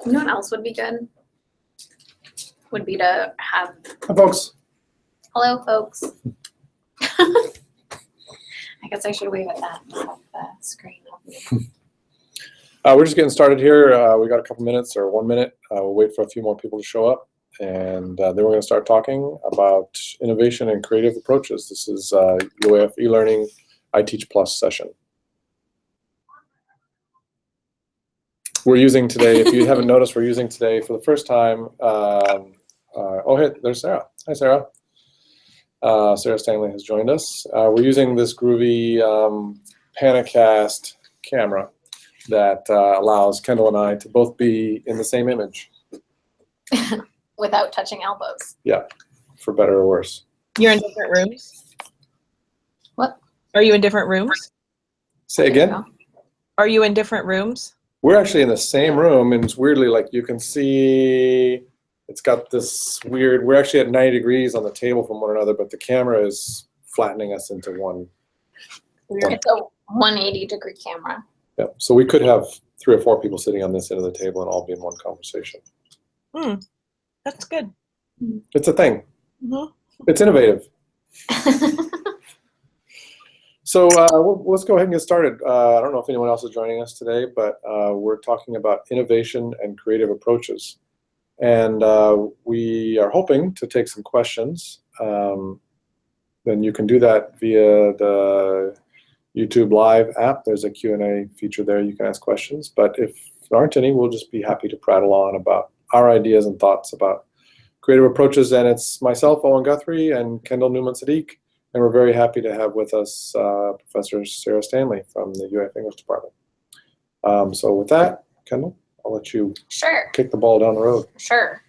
You know what else would be good? Would be to have. Hi, folks. Hello, folks. I guess I should wave at that. Have the screen up. We're just getting started here. We got a couple minutes or 1 minute. We'll wait for a few more people to show up, and then we're going to start talking about innovation and creative approaches. This is UAF e-learning iTeach Plus session. We're using today, if you haven't noticed, we're using today for the first time. Oh, hey, there's Sarah. Hi, Sarah. Sarah Stanley has joined us. We're using this groovy Panacast camera that allows Kendall and I to both be in the same image. Without touching elbows. Yeah, for better or worse. You're in different rooms? What? Are you in different rooms? Say again? Are you in different rooms? We're actually in the same room, and it's weirdly like you can see it's got this weird, we're actually at 90 degrees on the table from one another, but the camera is flattening us into one. It's a 180-degree camera. Yeah, so we could have 3 or 4 people sitting on this end of the table and all be in one conversation. That's good. It's a thing. Mm-hmm. It's innovative. So let's go ahead and get started. I don't know if anyone else is joining us today, but we're talking about innovation and creative approaches. And we are hoping to take some questions. Then you can do that via the YouTube Live app. There's a Q&A feature there. You can ask questions. But if there aren't any, we'll just be happy to prattle on about our ideas and thoughts about creative approaches. And it's myself, Owen Guthrie, and Kendall Newman-Sadiq. And we're very happy to have with us Professor Sarah Stanley from the UF English Department. So with that, Kendall, I'll let you kick the ball down the road. Sure.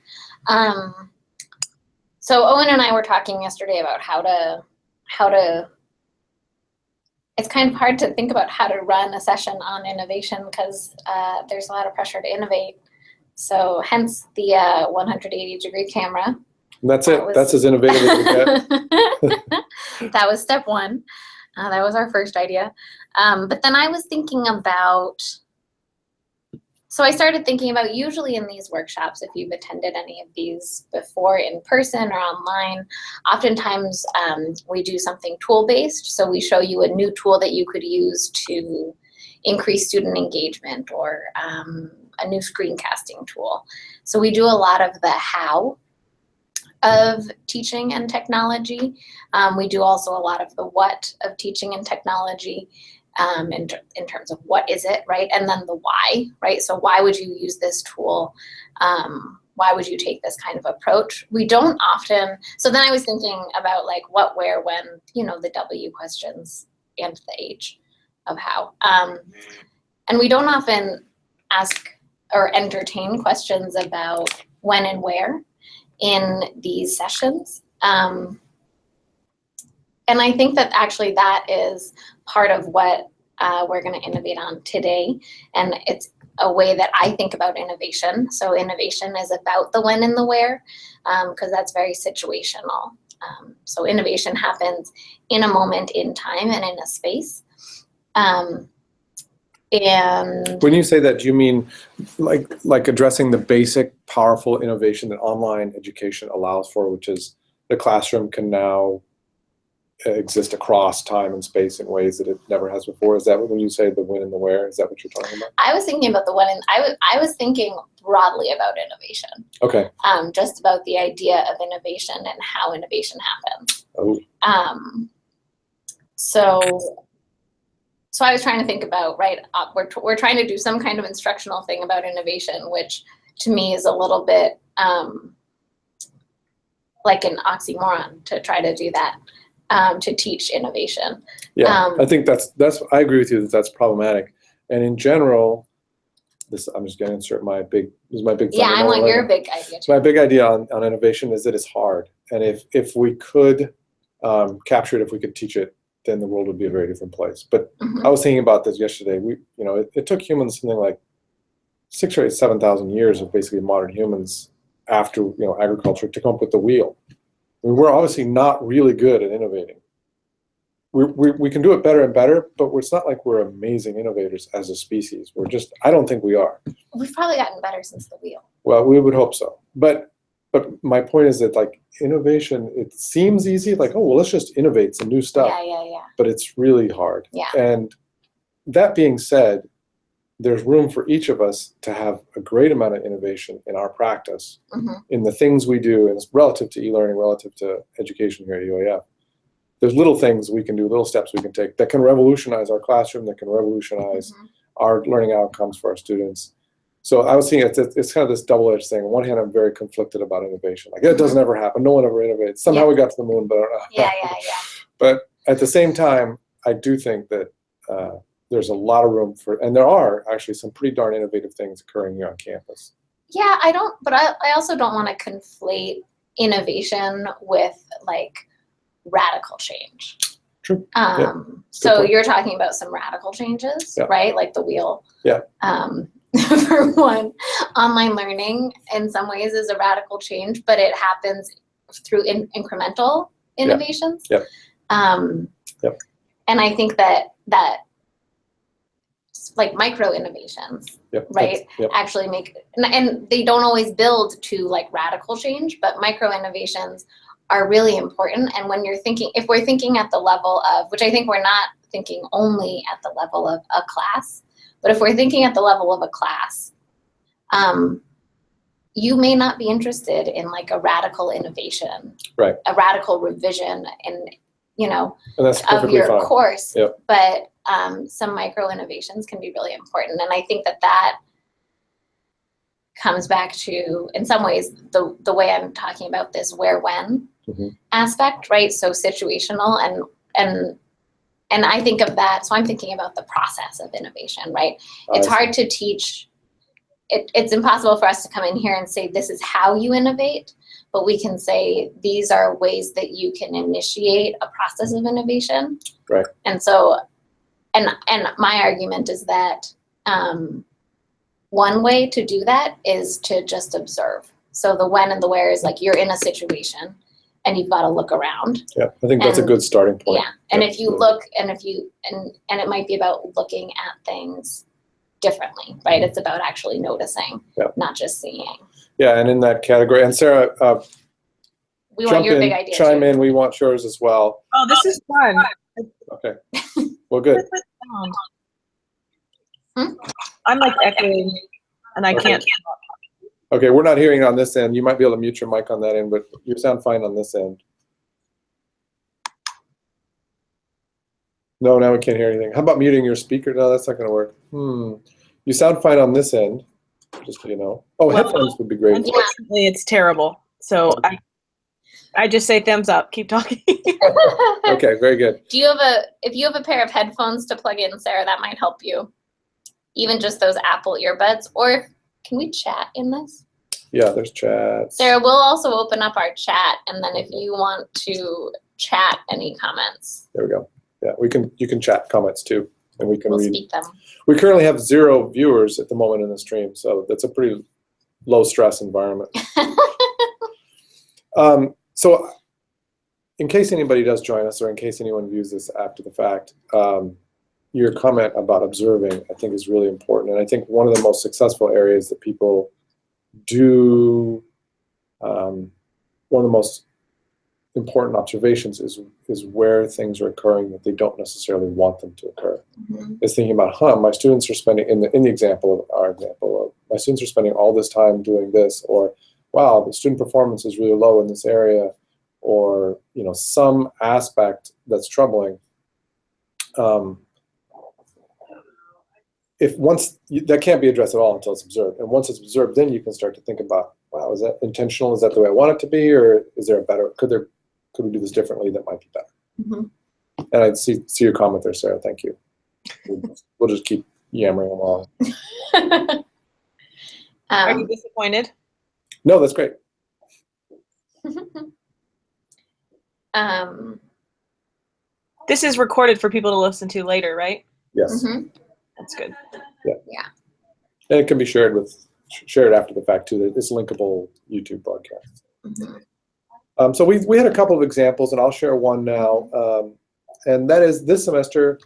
So Owen and I were talking yesterday about how to, it's kind of hard to think about how to run a session on innovation because there's a lot of pressure to innovate. So hence the 180-degree camera. And that's it. That's as innovative as we get. That was step one. That was our first idea. But then I was thinking about, so I started thinking about usually in these workshops, if you've attended any of these before in person or online, oftentimes we do something tool-based. So we show you a new tool that you could use to increase student engagement or a new screencasting tool. So we do a lot of the how of teaching and technology. We do also a lot of the what of teaching and technology in terms of what is it, right? And then the why, right? So why would you use this tool? Why would you take this kind of approach? We don't often, so then I was thinking about like what, where, when, you know, the W questions and the H of how. And we don't often ask or entertain questions about when and where in these sessions. And I think that actually that is part of what we're going to innovate on today. And it's a way that I think about innovation. So innovation is about the when and the where, because that's very situational. So innovation happens in a moment in time and in a space. And when you say that, do you mean like addressing the basic, powerful innovation that online education allows for, which is the classroom can now exist across time and space in ways that it never has before? Is that when you say the when and the where? Is that what you're talking about? I was thinking about the when, and I was thinking broadly about innovation. Okay. Just about the idea of innovation and how innovation happens. Oh. So I was trying to think about, right, we're trying to do some kind of instructional thing about innovation, which to me is a little bit like an oxymoron to try to do that, to teach innovation. Yeah, I think that's I agree with you that that's problematic. And in general, I'm just going to insert my big yeah, I want your big idea too. My big idea on innovation is that it's hard. And if we could capture it, if we could teach it, then the world would be a very different place. But I was thinking about this yesterday. It took humans something like 6,000 or 7,000 years of basically modern humans after agriculture to come up with the wheel. I mean, we're obviously not really good at innovating. we can do it better and better, but it's not like we're amazing innovators as a species. I don't think we are. We've probably gotten better since the wheel. Well, we would hope so. But my point is that like innovation, it seems easy, like, oh, well, let's just innovate some new stuff. Yeah. But it's really hard. Yeah. And that being said, there's room for each of us to have a great amount of innovation in our practice, in the things we do, and it's relative to e-learning, relative to education here at UAF. There's little things we can do, little steps we can take that can revolutionize our classroom, that can revolutionize our learning outcomes for our students. So I was seeing it's kind of this double-edged thing. On one hand, I'm very conflicted about innovation. Like, it doesn't ever happen. No one ever innovates. Somehow we got to the moon, but I don't know. Yeah. But at the same time, I do think that there's a lot of room for, and there are actually some pretty darn innovative things occurring here on campus. Yeah, I also don't want to conflate innovation with like radical change. True. So you're talking about some radical changes, right? Like the wheel. Yeah. For one, online learning in some ways is a radical change, but it happens through incremental innovations. Yep. And I think that like micro innovations, right, actually make, and they don't always build to like radical change, but micro innovations are really important. And when you're thinking, if we're thinking at the level of, which I think we're not thinking only at the level of a class, but if we're thinking at the level of a class, you may not be interested in like a radical innovation, right, a radical revision and that's of your fine. course, but some micro innovations can be really important. And I think that comes back to, in some ways, the way I'm talking about this where, when aspect, right? So situational and I think of that, so I'm thinking about the process of innovation, right? It's hard to teach, it's impossible for us to come in here and say, this is how you innovate, but we can say, these are ways that you can initiate a process of innovation. Right. And so, and my argument is that one way to do that is to just observe. So the when and the where is like, you're in a situation and you've got to look around. Yeah, I think that's a good starting point. Yeah, and if you look, and it might be about looking at things differently, right? It's about actually noticing, not just seeing. Yeah, and in that category, and Sarah, we want your big idea. Chime in. We want yours as well. Oh, this is fun. Okay. Well, good. I'm like echoing, and I can't. Okay, we're not hearing it on this end. You might be able to mute your mic on that end, but you sound fine on this end. No, now we can't hear anything. How about muting your speaker? No, that's not going to work. You sound fine on this end, just so you know. Oh, well, headphones would be great. Unfortunately, it's terrible. So I just say thumbs up. Keep talking. Okay, very good. If you have a pair of headphones to plug in, Sarah, that might help you. Even just those Apple earbuds, or can we chat in this? Yeah, there's chat. Sarah, we'll also open up our chat, and then if you want to chat any comments. There we go. Yeah, you can chat comments too, and we can read. Speak them. We currently have 0 viewers at the moment in the stream, so that's a pretty low stress environment. So in case anybody does join us, or in case anyone views this after the fact, your comment about observing, I think, is really important. And I think one of the most successful areas that people do, one of the most important observations is where things are occurring that they don't necessarily want them to occur. Is thinking about, my students are spending, in the example of our example, of my students are spending all this time doing this, or wow, the student performance is really low in this area, or some aspect that's troubling. If once that can't be addressed at all until it's observed, and once it's observed, then you can start to think about, wow, is that intentional? Is that the way I want it to be, or is there a better? Could we do this differently that might be better? And I see your comment there, Sarah. Thank you. We'll just keep yammering along. Are you disappointed? No, that's great. This is recorded for people to listen to later, right? Yes. That's good. Yeah. And it can be shared after the fact too. It's linkable YouTube broadcast. So we had a couple of examples, and I'll share one now. and that is this semester,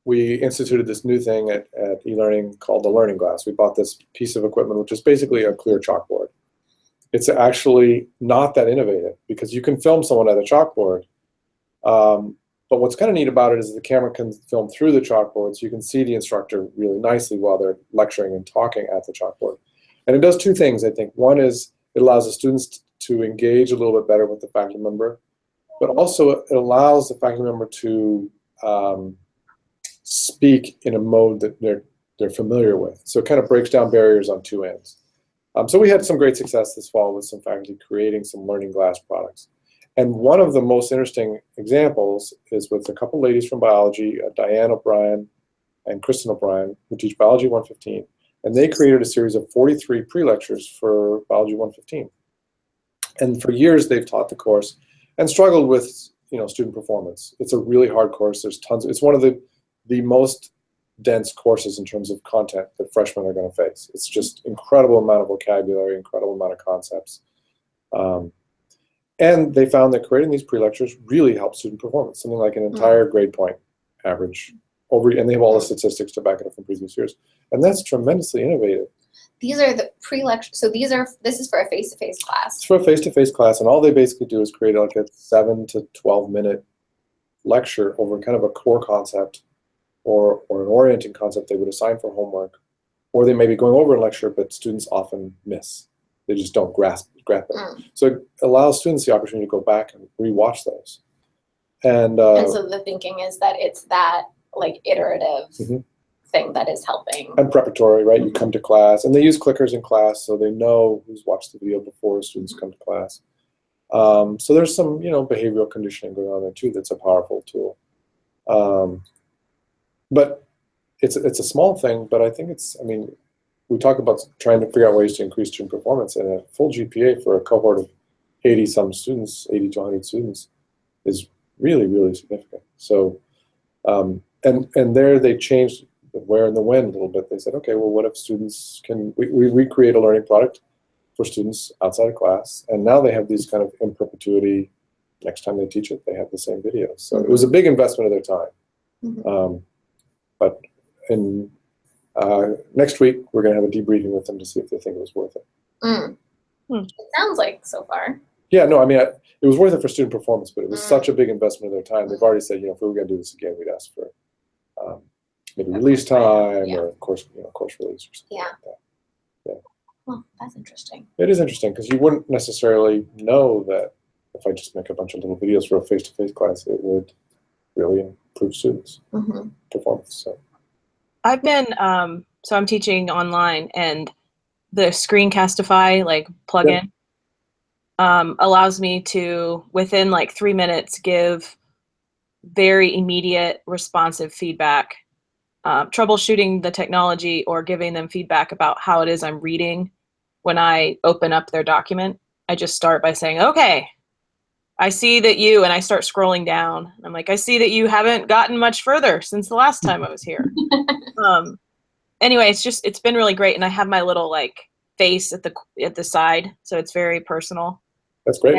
we instituted this new thing at eLearning called the Learning Glass. We bought this piece of equipment, which is basically a clear chalkboard. It's actually not that innovative because you can film someone at a chalkboard. But what's kind of neat about it is the camera can film through the chalkboard, so you can see the instructor really nicely while they're lecturing and talking at the chalkboard. And it does two things, I think. One is it allows the students to engage a little bit better with the faculty member, but also it allows the faculty member to speak in a mode that they're familiar with. So it kind of breaks down barriers on two ends. So we had some great success this fall with some faculty creating some Learning Glass products. And one of the most interesting examples is with a couple ladies from biology, Diane O'Brien and Kristen O'Brien, who teach Biology 115. And they created a series of 43 pre-lectures for Biology 115. And for years they've taught the course and struggled with student performance. It's a really hard course. There's tons. It's one of the most dense courses in terms of content that freshmen are going to face. It's just incredible amount of vocabulary, incredible amount of concepts. And they found that creating these pre-lectures really helps student performance, something like an entire grade point average and they have all the statistics to back it up from previous years. And that's tremendously innovative. These are the pre-lecture, so this is for a face-to-face class. It's for a face-to-face class, and all they basically do is create like a 7 to 12 minute lecture over kind of a core concept or an orienting concept they would assign for homework, or they may be going over a lecture, but students often miss. They just don't grasp it. So it allows students the opportunity to go back and rewatch those. And so the thinking is that it's that like iterative thing that is helping. And preparatory, right? You come to class, and they use clickers in class, so they know who's watched the video before students come to class. So there's some, behavioral conditioning going on there too. That's a powerful tool. But it's a small thing, but I think we talk about trying to figure out ways to increase student performance, and a full GPA for a cohort of 80-some students, 80 to 100 students, is really, really significant. So, and there they changed the where and the when a little bit. They said, okay, well, what if students we create a learning product for students outside of class, and now they have these kind of in perpetuity, next time they teach it, they have the same videos. So it was a big investment of their time. But next week, we're going to have a debriefing with them to see if they think it was worth it. It sounds like so far. Yeah, no, it was worth it for student performance, but it was such a big investment of their time. They've already said, if we were going to do this again, we'd ask for maybe release time or course release or something like that. Yeah. Well, that's interesting. It is interesting because you wouldn't necessarily know that if I just make a bunch of little videos for a face-to-face class, it would really improve students' performance. So I've been so I'm teaching online, and the Screencastify plugin allows me to within 3 minutes give very immediate responsive feedback, troubleshooting the technology or giving them feedback about how it is I'm reading. When I open up their document, I just start by saying, okay, I see that you, and I start scrolling down. I'm like, I see that you haven't gotten much further since the last time I was here. Anyway, it's been really great. And I have my little face at the side. So it's very personal. That's great.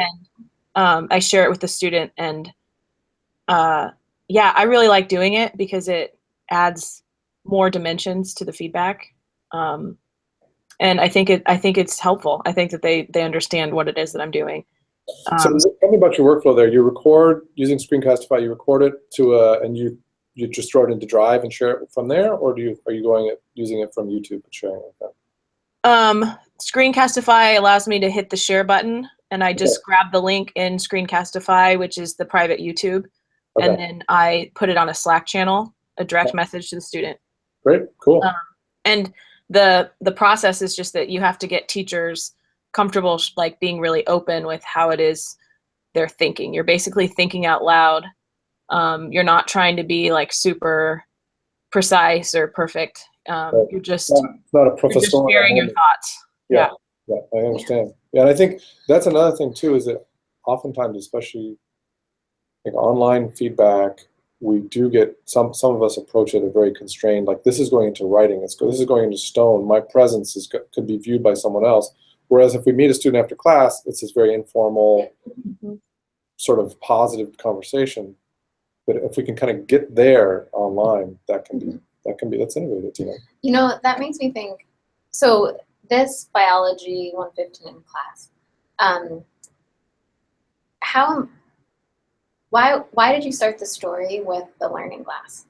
And I share it with the student, and I really like doing it because it adds more dimensions to the feedback. And I think it's helpful. I think that they understand what it is that I'm doing. So tell me about your workflow there. You record using Screencastify. You record it and you just throw it into Drive and share it from there, or are you using it from YouTube and sharing it with them? Screencastify allows me to hit the share button, and I just grab the link in Screencastify, which is the private YouTube, and then I put it on a Slack channel, a direct message to the student. Great, cool. And the process is just that you have to get teachers comfortable being really open with how it is they're thinking. You're basically thinking out loud. You're not trying to be super precise or perfect. You're just not a professor sharing your thoughts. Yeah, I understand. Yeah, and I think that's another thing too, is that oftentimes, especially online feedback, we do get some of us approach it a very constrained, this is going into writing, this is going into stone. My presence could be viewed by someone else. Whereas if we meet a student after class, it's this very informal, sort of positive conversation. But if we can kind of get there online, that's innovative, you know. You know, that makes me think, so this biology 115 class, why did you start the story with the learning glass?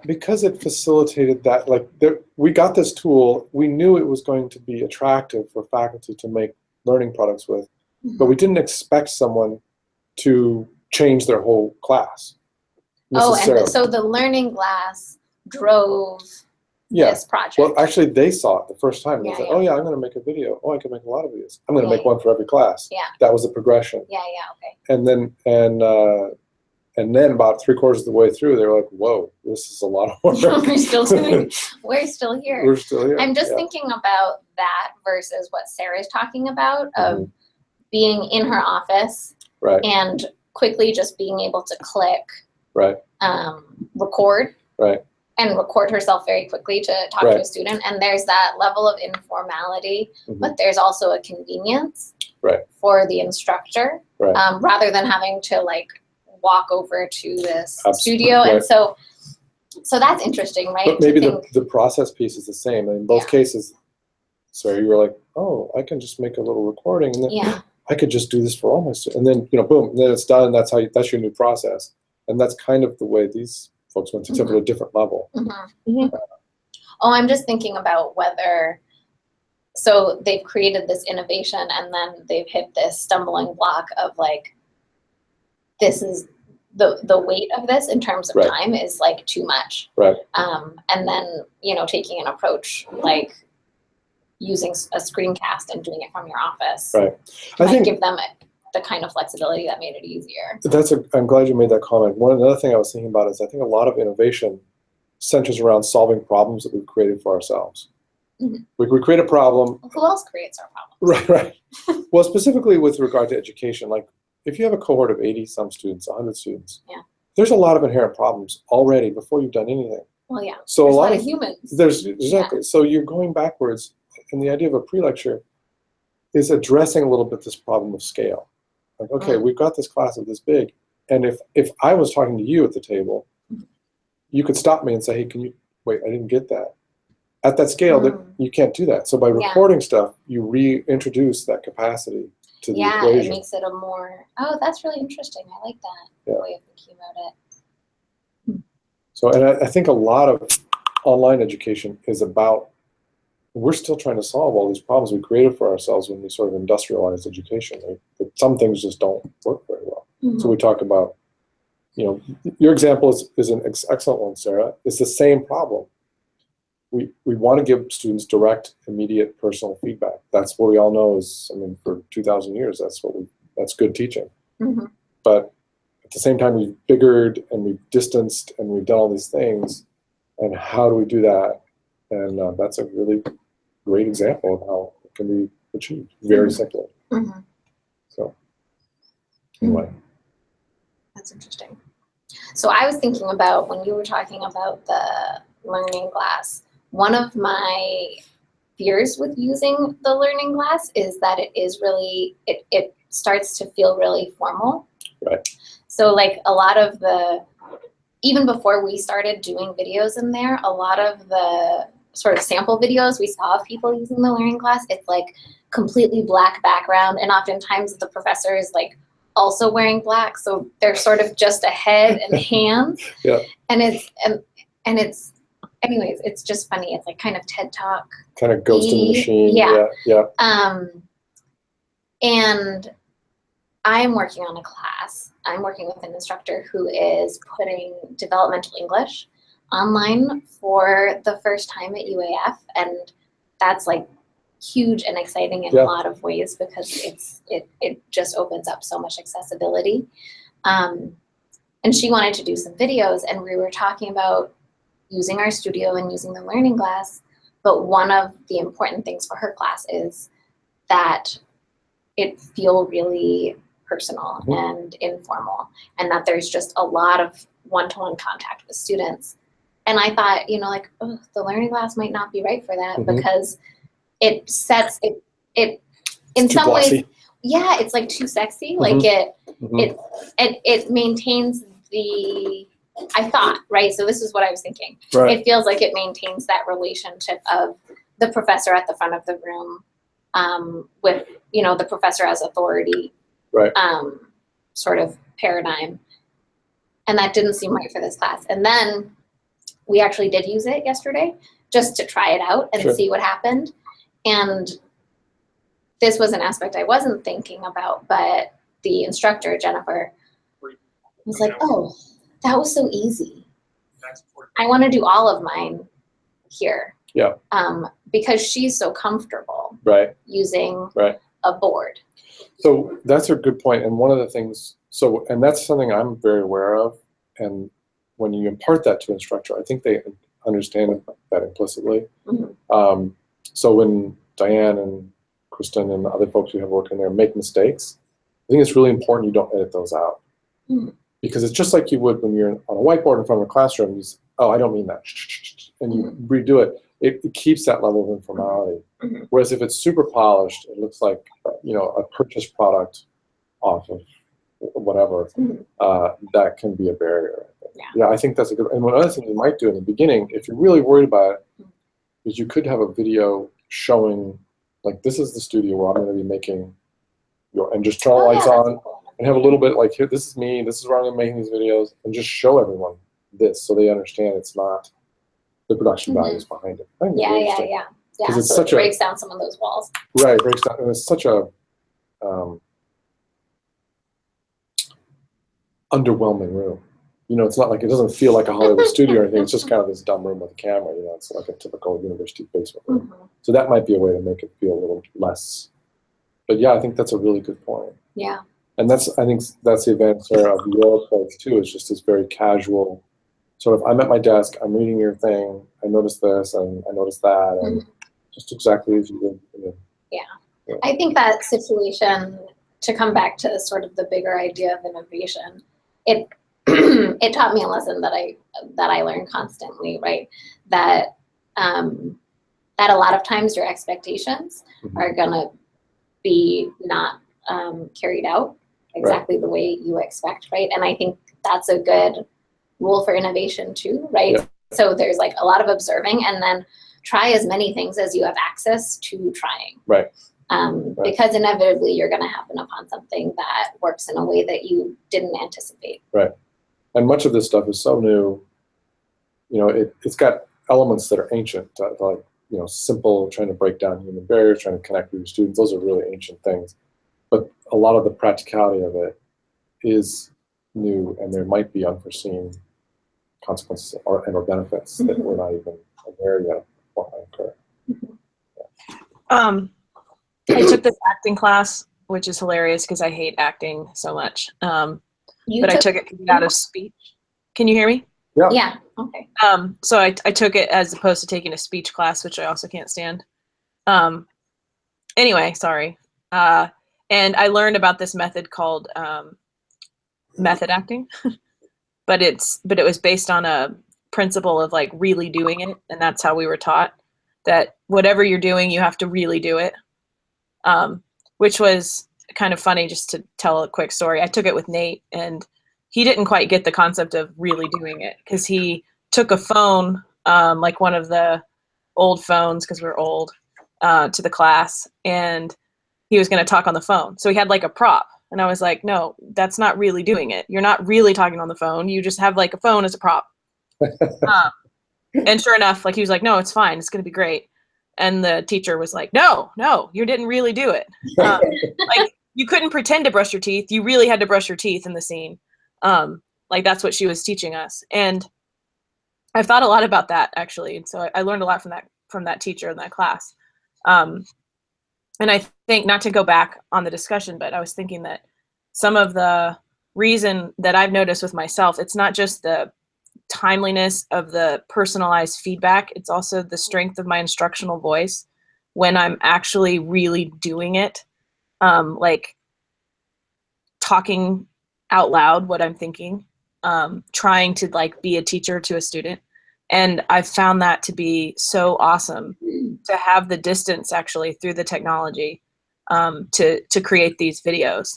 Because it facilitated that, like, we got this tool, we knew it was going to be attractive for faculty to make learning products with, but we didn't expect someone to change their whole class. Oh, and so the learning glass drove this project. Well, actually, they saw it the first time. And they said, yeah. oh, yeah, I'm going to make a video. Oh, I can make a lot of videos. I'm going to make one for every class. Yeah. That was the progression. Yeah, okay. And then about 3/4 of the way through, they were like, whoa, this is a lot of work. We're still here. We're still here. I'm just thinking about that versus what Sarah's talking about of being in her office and quickly just being able to click record and record herself very quickly to talk to a student. And there's that level of informality, but there's also a convenience for the instructor rather than having to like walk over to this studio. And so that's interesting, right? But maybe the process piece is the same. In both cases, so you were like, oh, I can just make a little recording, and then I could just do this for all my students. And then, you know, boom, and then it's done. That's your new process. And that's kind of the way these folks went to a different level. Oh, I'm just thinking about whether, so they've created this innovation and then they've hit this stumbling block of like, this is the weight of this in terms of time is like too much. And then, you know, taking an approach like using a screencast and doing it from your office. I think give them the kind of flexibility that made it easier. I'm glad you made that comment. Another thing I was thinking about is I think a lot of innovation centers around solving problems that we've created for ourselves. We create a problem. Who else creates our problems? Right. Well, specifically with regard to education, like if you have a cohort of 80 some students, 100 students, there's a lot of inherent problems already before you've done anything. Well, yeah. So there's a lot of humans. Exactly. So you're going backwards, and the idea of a pre-lecture is addressing a little bit this problem of scale. Like, okay, we've got this class of this big, and if I was talking to you at the table, you could stop me and say, hey, can you wait? I didn't get that. At that scale, that you can't do that. So by recording stuff, you reintroduce that capacity to the equation. It makes it a more, that's really interesting. I like that way of thinking about it. So, and I think a lot of online education is about, we're still trying to solve all these problems we created for ourselves when we sort of industrialized education. Some things just don't work very well. So we talk about, you know, your example is an excellent one, Sarah. It's the same problem. We want to give students direct, immediate, personal feedback. That's what we all know is, I mean, for 2,000 years, that's good teaching. But at the same time, we've figured and we've distanced and we've done all these things. And how do we do that? And that's a really great example of how it can be achieved very simply. So anyway. That's interesting. So I was thinking about when you were talking about the learning glass, one of my fears with using the learning glass is that it is really, it starts to feel really formal. So like a lot of even before we started doing videos in there, a lot of the sort of sample videos we saw of people using the learning glass, it's like completely black background, and oftentimes the professor is like also wearing black, so they're sort of just a head and hands. And it's anyways, it's just funny. It's like kind of TED Talk. Kind of ghost in the machine. And I'm working on a class. I'm working with an instructor who is putting developmental English online for the first time at UAF, and that's like huge and exciting in a lot of ways because it just opens up so much accessibility. And she wanted to do some videos, and we were talking about using our studio and using the learning glass, but one of the important things for her class is that it feel really personal and informal, and that there's just a lot of one-to-one contact with students. And I thought, you know, like, oh, the learning glass might not be right for that because it sets it in some ways. yeah, it's like too sexy. Like it maintains the, I thought, right? So this is what I was thinking. Right. It feels like it maintains that relationship of the professor at the front of the room with, you know, the professor as authority Right. sort of paradigm. And that didn't seem right for this class. And then we actually did use it yesterday just to try it out and see what happened. And this was an aspect I wasn't thinking about, but the instructor, Jennifer, was like, oh, that was so easy. I want to do all of mine here. Yeah. Because she's so comfortable using a board. So that's a good point. And one of the things, and that's something I'm very aware of. And when you impart that to an instructor, I think they understand that implicitly. So when Diane and Kristen and the other folks you have working there make mistakes, I think it's really important you don't edit those out. Because it's just like you would when you're on a whiteboard in front of a classroom, you say, oh, I don't mean that, and you redo it. It keeps that level of informality. Whereas if it's super polished, it looks like, you know, a purchased product off of whatever, that can be a barrier. Yeah, I think that's a good, and one other thing you might do in the beginning, if you're really worried about it, is you could have a video showing, like, this is the studio where I'm going to be making and just turn the lights on and have a little bit like, here, this is me, this is where I'm making these videos, and just show everyone this so they understand it's not the production values behind it. Yeah. Because it's so such it breaks down some of those walls. Right, it breaks down, and it's such a underwhelming room. You know, it's not like, it doesn't feel like a Hollywood studio or anything. It's just kind of this dumb room with a camera. You know, it's like a typical university basement room. So that might be a way to make it feel a little less. But yeah, I think that's a really good point. Yeah. And I think that's the advantage of your place too. It's just this very casual sort of, I'm at my desk, I'm reading your thing, I noticed this and I noticed that, and just exactly as you would. Yeah. I think that situation, to come back to sort of the bigger idea of innovation, it it taught me a lesson that I learn constantly, right? That that a lot of times your expectations are gonna be not carried out exactly the way you expect, right? And I think that's a good rule for innovation too, right? Yeah. So there's like a lot of observing, and then try as many things as you have access to trying. Right. Because inevitably you're going to happen upon something that works in a way that you didn't anticipate. Right. And much of this stuff is so new. You know, it's got elements that are ancient, like, you know, simple, trying to break down human barriers, trying to connect with your students. Those are really ancient things. But a lot of the practicality of it is new, and there might be unforeseen consequences or benefits that we're not even aware yet what might occur. I took this acting class, which is hilarious because I hate acting so much. But I took it out of speech. Can you hear me? Yeah. Yeah. Okay. So I took it as opposed to taking a speech class, which I also can't stand. Anyway, sorry. And I learned about this method called method acting, but it was based on a principle of like really doing it, and that's how we were taught that whatever you're doing, you have to really do it. Which was kind of funny, just to tell a quick story. I took it with Nate, and he didn't quite get the concept of really doing it because he took a phone, like one of the old phones, because we're old, to the class, and he was going to talk on the phone. So he had like a prop, and I was like, no, that's not really doing it. You're not really talking on the phone. You just have like a phone as a prop. And sure enough, like he was like, no, it's fine. It's going to be great. And the teacher was like, no, you didn't really do it. Like you couldn't pretend to brush your teeth. You really had to brush your teeth in the scene. Like that's what she was teaching us. And I've thought a lot about that actually. And so I learned a lot from that teacher in that class. And I think, not to go back on the discussion, but I was thinking that some of the reason that I've noticed with myself, it's not just the timeliness of the personalized feedback, it's also the strength of my instructional voice when I'm actually really doing it, like talking out loud what I'm thinking, trying to like be a teacher to a student. And I've found that to be so awesome to have the distance actually through the technology to create these videos.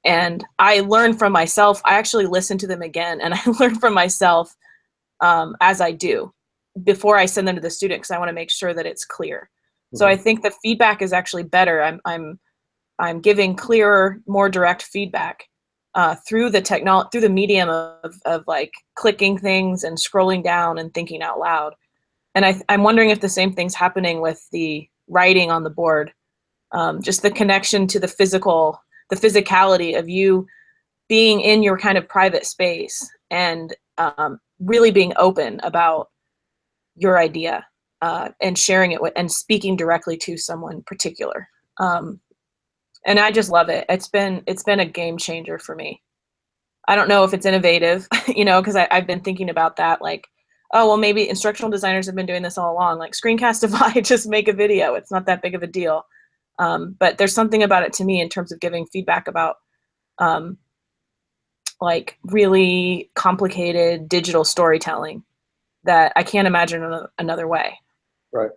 And I learn from myself. I actually listen to them again, and I learn from myself as I do before I send them to the student, because I want to make sure that it's clear. So I think the feedback is actually better. I'm giving clearer, more direct feedback through the medium of like clicking things and scrolling down and thinking out loud. And I'm wondering if the same thing's happening with the writing on the board, just the connection to the physicality of you being in your kind of private space and really being open about your idea and sharing it and speaking directly to someone particular. And I just love it. It's been a game changer for me. I don't know if it's innovative, because I've been thinking about that, like, oh, well, maybe instructional designers have been doing this all along, like Screencastify, just make a video. It's not that big of a deal. But there's something about it to me in terms of giving feedback about like really complicated digital storytelling that I can't imagine another way. Right.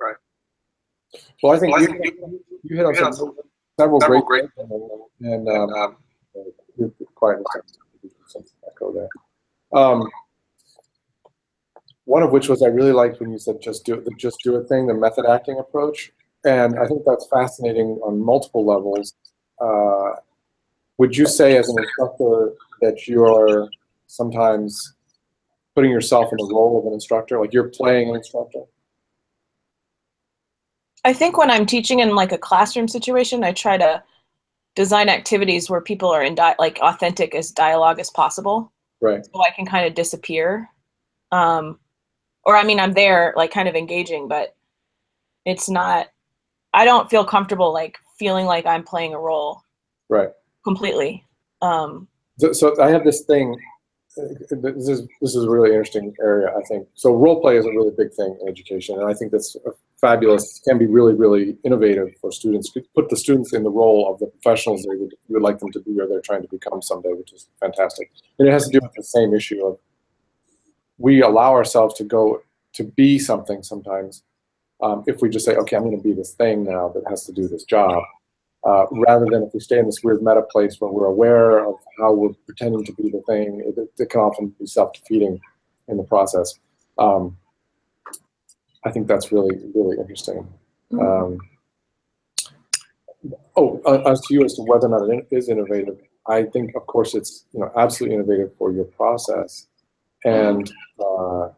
Well, I think you hit on several great points, and you're quite some echo there. One of which was I really liked when you said just do it thing, the method acting approach, and I think that's fascinating on multiple levels. Would you say as an instructor that you're sometimes putting yourself in the role of an instructor, like you're playing an instructor? I think when I'm teaching in like a classroom situation, I try to design activities where people are in like authentic as dialogue as possible. Right. So I can kind of disappear. Or I mean, I'm there like kind of engaging, but it's not, I don't feel comfortable like feeling like I'm playing a role. Right. Completely. So I have this thing. This is a really interesting area, I think. So role play is a really big thing in education, and I think that's fabulous. Can be really, really innovative for students. Put the students in the role of the professionals they would like them to be, or they're trying to become someday, which is fantastic. And it has to do with the same issue of we allow ourselves to go to be something sometimes. If we just say, okay, I'm going to be this thing now that has to do this job. Rather than if we stay in this weird meta place where we're aware of how we're pretending to be the thing, it can often be self-defeating in the process. I think that's really, really interesting. As to you as to whether or not it is innovative, I think, of course, it's absolutely innovative for your process. And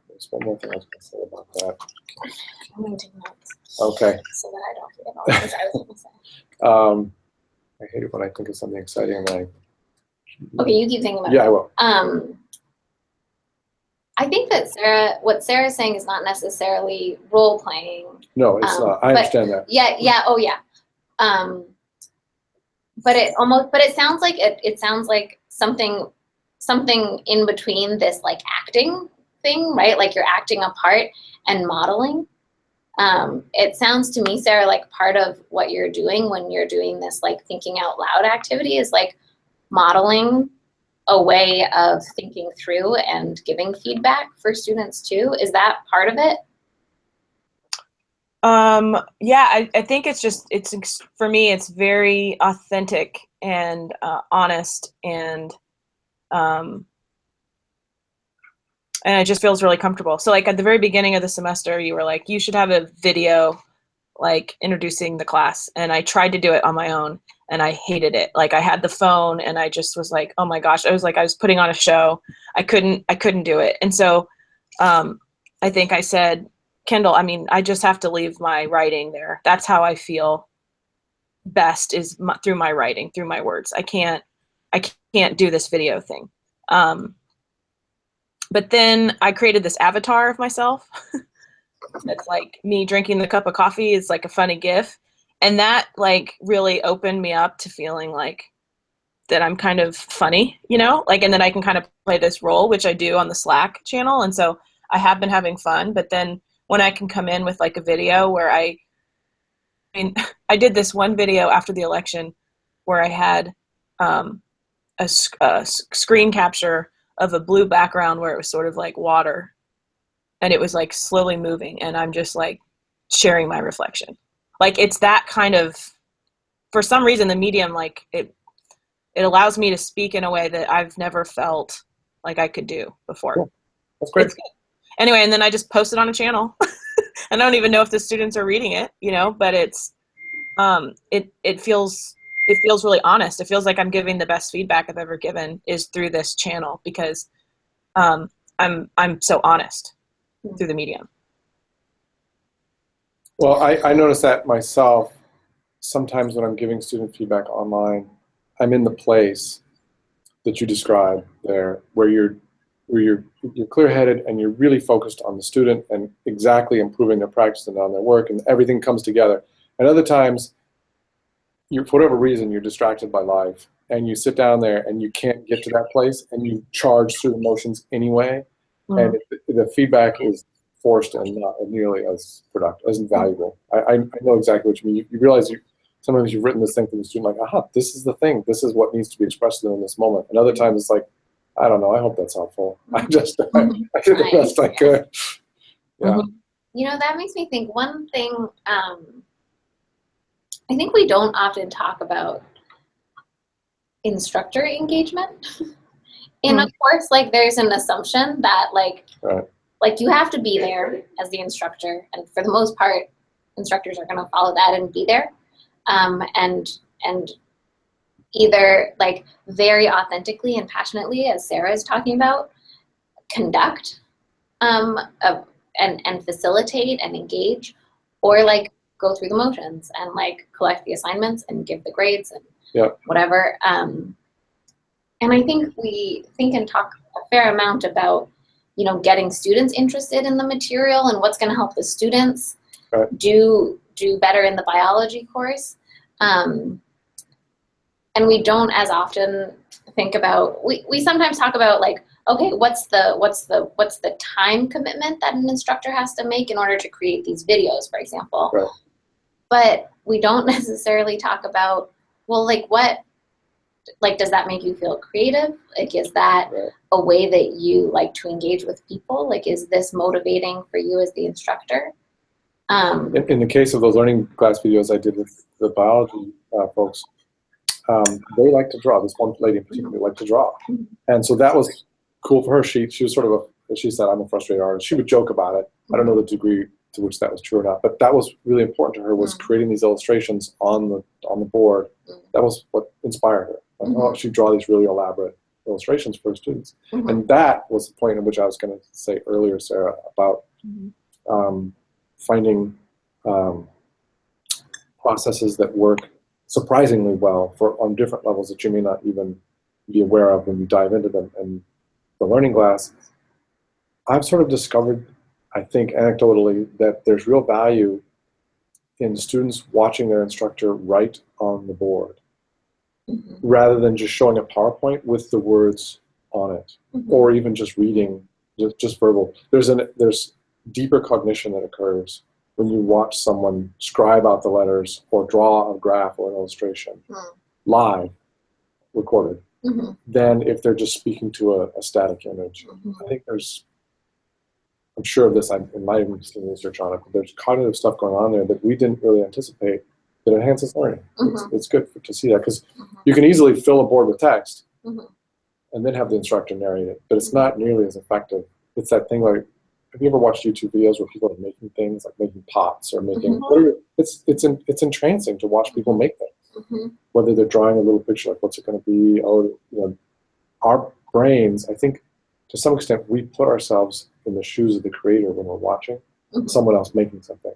there's one more thing I was going to say about that. I'm going to take notes. Okay. So that I don't forget all the things I was going to say. I hate it when I think of something exciting and Okay, you keep thinking about it. Yeah, I will. I think that what Sarah's saying is not necessarily role playing. No, it's not. I understand that. Yeah. Oh, yeah. But it sounds like it sounds like something in between this like acting thing, right? Like you're acting a part and modeling. It sounds to me, Sarah, like part of what you're doing when you're doing this like thinking out loud activity is like modeling a way of thinking through and giving feedback for students too. Is that part of it? Yeah, I think it's for me, it's very authentic and honest, and it just feels really comfortable. So like at the very beginning of the semester, you were like, you should have a video like introducing the class. And I tried to do it on my own and I hated it. Like I had the phone and I just was like, oh my gosh, I was putting on a show. I couldn't do it. And so I think I said, Kendall, I mean, I just have to leave my writing there. That's how I feel best is through my writing, through my words. I can't do this video thing. But then I created this avatar of myself. That's like me drinking the cup of coffee. It's like a funny GIF. And that like really opened me up to feeling like that I'm kind of funny, like, and then I can kind of play this role, which I do on the Slack channel. And so I have been having fun, but then when I can come in with like a video where I did this one video after the election where I had a screen capture of a blue background where it was sort of like water and it was like slowly moving and I'm just like sharing my reflection. Like it's that kind of for some reason, the medium, like it allows me to speak in a way that I've never felt like I could do before. Cool. That's great. It's good. Anyway, and then I just post it on a channel. I don't even know if the students are reading it, but it's, it feels really honest. It feels like I'm giving the best feedback I've ever given is through this channel because I'm so honest through the medium. Well, I notice that myself. Sometimes when I'm giving student feedback online, I'm in the place that you described there, where you're clear-headed and you're really focused on the student and exactly improving their practice and on their work, and everything comes together. And other times, for whatever reason, you're distracted by life, and you sit down there and you can't get to that place, and you charge through the motions anyway, and the feedback is forced and not nearly as productive, as valuable. I know exactly what you mean. You realize sometimes you've written this thing for the student, like, aha, this is the thing. This is what needs to be expressed to them in this moment. And other times it's like, I don't know. I hope that's helpful. I did the best I could. Yeah. That makes me think one thing. I think we don't often talk about instructor engagement in a course. Like, there's an assumption that like you have to be there as the instructor, and for the most part, instructors are going to follow that and be there, and either like very authentically and passionately, as Sarah is talking about, conduct and facilitate and engage, or like go through the motions and like collect the assignments and give the grades and whatever. And I think we think and talk a fair amount about getting students interested in the material and what's going to help the students do better in the biology course. And we don't as often think about, we sometimes talk about like, okay, what's the time commitment that an instructor has to make in order to create these videos, for example. Right. But we don't necessarily talk about, well, like does that make you feel creative? Like, is that a way that you like to engage with people? Like, is this motivating for you as the instructor? In the case of those learning class videos I did with the biology folks, they like to draw. This one lady in particular liked to draw. And so that was cool for her. She was sort of she said, I'm a frustrated artist. She would joke about it. I don't know the degree to which that was true or not, but that was really important to her, was creating these illustrations on the board. That was what inspired her. Like, she'd draw these really elaborate illustrations for her students. And that was the point in which I was going to say earlier, Sarah, about finding processes that work surprisingly well on different levels that you may not even be aware of when you dive into them. And the learning class, I've sort of discovered, I think anecdotally, that there's real value in students watching their instructor write on the board rather than just showing a PowerPoint with the words on it, or even just reading, just verbal. There's deeper cognition that occurs when you watch someone scribe out the letters or draw a graph or an illustration live, recorded, than if they're just speaking to a static image. I think I'm sure of this, I might have been doing research on it, but there's cognitive stuff going on there that we didn't really anticipate that enhances learning. It's good to see that, because you can easily fill a board with text and then have the instructor narrate it, but it's not nearly as effective. It's that thing like, have you ever watched YouTube videos where people are making things, like making pots or making, it's entrancing to watch people make things. Whether they're drawing a little picture, like what's it going to be, our brains, I think, to some extent, we put ourselves in the shoes of the creator when we're watching someone else making something.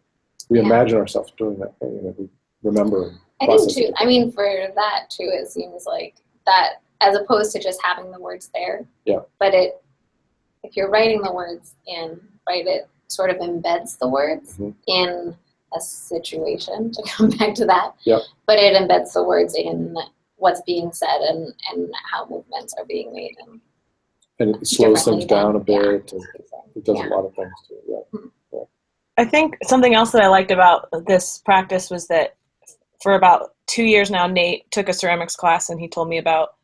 We imagine ourselves doing that thing, and we remember. I think too. I mean, for that too, it seems like that, as opposed to just having the words there. Yeah. But if you're writing the words in, right, it sort of embeds the words in a situation, to come back to that. Yeah. But it embeds the words in what's being said and how movements are being made. And it slows things down a bit. It does a lot of things too. Yeah. I think something else that I liked about this practice was that for about 2 years now, Nate took a ceramics class, and he told me about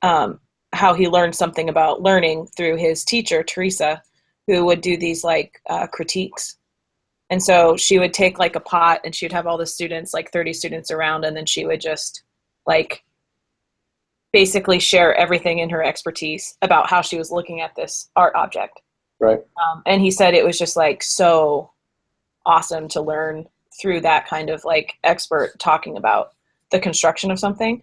how he learned something about learning through his teacher, Teresa, who would do these like critiques. And so she would take like a pot and she would have all the students, like 30 students around, and then she would just like basically share everything in her expertise about how she was looking at this art object. Right. And he said it was just like so awesome to learn through that kind of like expert talking about the construction of something.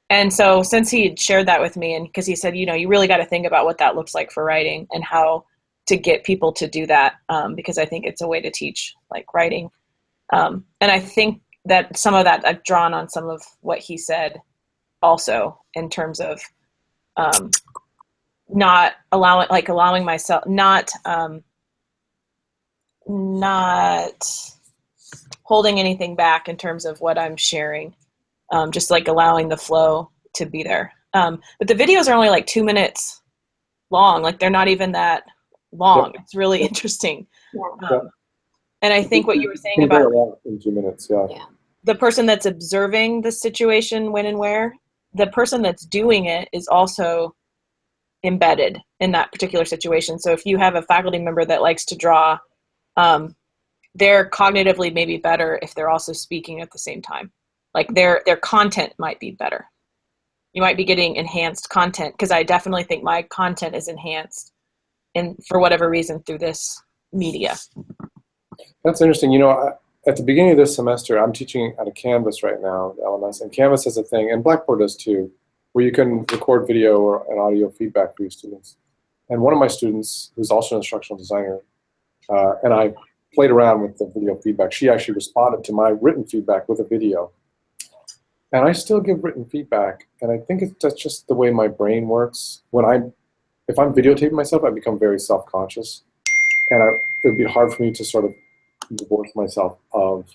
And so since he had shared that with me, and because he said, you know, you really got to think about what that looks like for writing and how to get people to do that, because I think it's a way to teach like writing. And I think that some of that I've drawn on some of what he said also in terms of not allowing myself, not holding anything back in terms of what I'm sharing, just like allowing the flow to be there. But the videos are only like 2 minutes long. Like they're not even that long. Yep. It's really interesting. Yeah. And I think what you were saying about in 2 minutes, yeah. The person that's observing the situation when and where, the person that's doing it is also embedded in that particular situation. So if you have a faculty member that likes to draw, they're cognitively maybe better if they're also speaking at the same time. Like their content might be better. You might be getting enhanced content, because I definitely think my content is enhanced for whatever reason through this media. That's interesting. You know, at the beginning of this semester, I'm teaching at a Canvas right now, the LMS, and Canvas has a thing, and Blackboard does too, where you can record video and audio feedback for your students. And one of my students, who's also an instructional designer, and I played around with the video feedback. She actually responded to my written feedback with a video. And I still give written feedback, and I think that's just the way my brain works. If I'm videotaping myself, I become very self-conscious, and it would be hard for me to sort of divorce myself of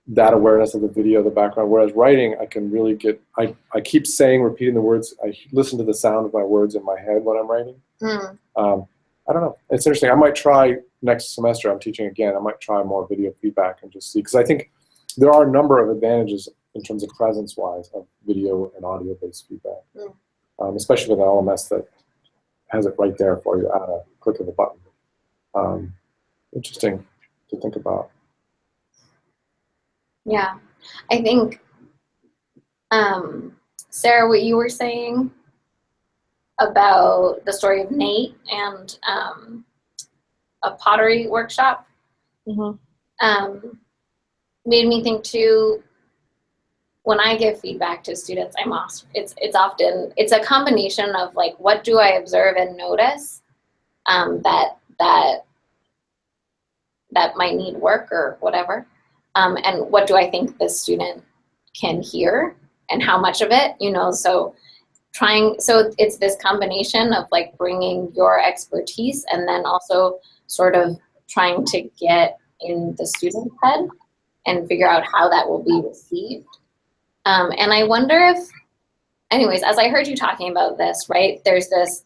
that awareness of the video, the background. Whereas writing, I can really I keep repeating the words. I listen to the sound of my words in my head when I'm writing. I don't know. It's interesting. I might try next semester. I'm teaching again. I might try more video feedback and just see, because I think there are a number of advantages in terms of presence-wise of video and audio-based feedback, especially with an LMS that has it right there for you at a click of a button. Interesting to think about. Yeah, I think, Sarah, what you were saying about the story of Nate and a pottery workshop made me think too. When I give feedback to students, it's often a combination of like, what do I observe and notice that might need work or whatever, and what do I think the student can hear and how much of it, you know. So it's this combination of like bringing your expertise and then also sort of trying to get in the student's head and figure out how that will be received. And I wonder if, anyways, as I heard you talking about this, right, there's this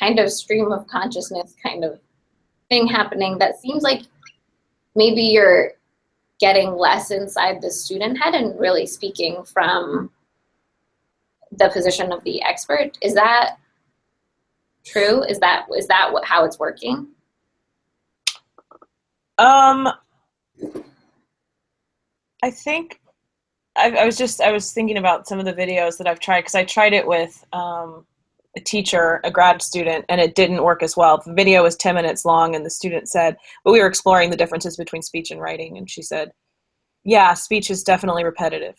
kind of stream of consciousness kind of thing happening that seems like maybe you're getting less inside the student head and really speaking from the position of the expert. Is that true? Is that how it's working? I think I was thinking about some of the videos that I've tried, because I tried it with a teacher, a grad student, and it didn't work as well. The video was 10 minutes long, and the student said, but we were exploring the differences between speech and writing, and she said, yeah, speech is definitely repetitive.